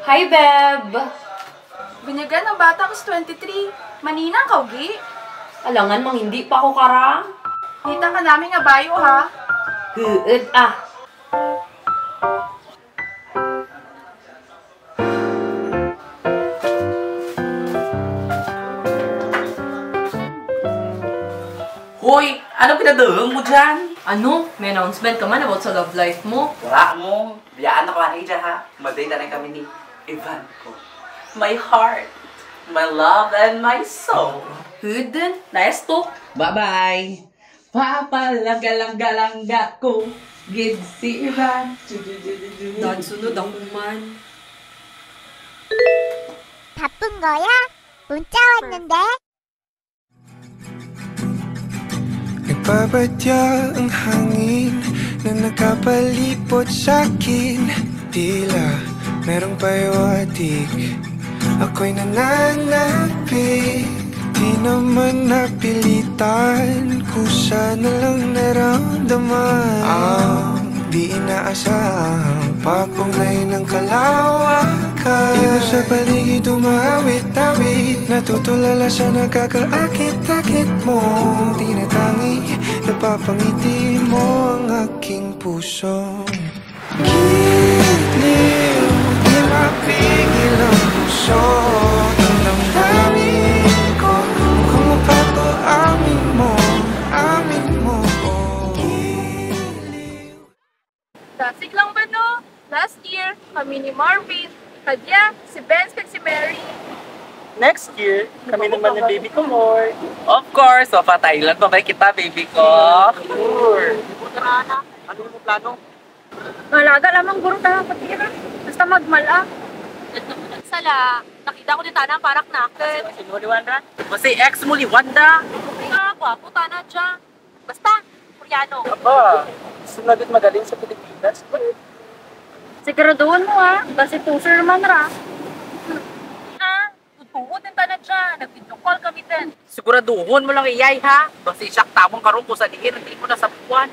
Hi, Beb! Binyagan ng bata ko sa 23. Maninang kaugi. Alangan mang hindi pa ako kara. Kita ka namin nga bayo, ha? Good ah. Hoy! Ano pinadahang mo dyan? Ano? May announcement ka man about sa love life mo? Wala mo. Biyaan ako kanay dyan ha. Mag-date na kami ni Ivan ko. My heart, my love, and my soul. Good din. Nice to. Bye-bye! Papalanggalanggalangga ko. Gid si Ivan. Dan sunod ako man. 바쁜 거야? 문자 왔는데? Nagpapadya ang hangin na nakapalipot sa'kin. Tila merong payawatig, ako'y nananapig. Di naman napilitan, kusa na lang naramdaman. Di inaasahang papunay ng kalawakan. Iba sa paligid umawit-awit, natutulala sa nakakaakit-akit mo. Tinatangi, napapangiti mo ang aking puso. Giliw, di mapigil ang puso. Ang damdamin ko, kung mapato amin mo, amin mo. Dasig lang ba no? Last year, kami ni Marvin, Kadya, si Benz, at si Mary. Next year, kami naman ng baby ko more. Of course! So, pa-Thailand pa ba kita, baby ko? Sure. Buta na anak. Ano mo plano? Malaga lamang guro tayo patira. Basta magmala. Sala, nakita ko din tanang parak nakit. Sino ni Wanda? Kasi ex mo, Wanda. Ah, kwapo tana dyan. Basta, Koreano. Aba, sunagot magaling sa Pilipinas. Siguraduhan mo ha, kasi puser man ra. Ah, tutuhod din tanan dyan. Nag-video call kami din. Siguraduhon mo lang iyay, ha? Kasi siyak tamang karong ko sa diin, hindi mo na sa buwan.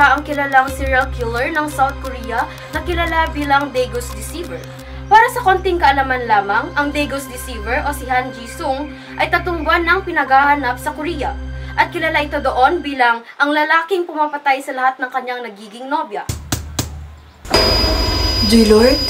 Ang kilalang serial killer ng South Korea na kilala bilang Daegus Deceiver. Para sa konting kaalaman lamang, ang Daegus Deceiver o si Han Ji-sung ay 3 buwan nang pinaghahanap sa Korea at kilala ito doon bilang ang lalaking pumapatay sa lahat ng kanyang nagiging nobya. J-Lord?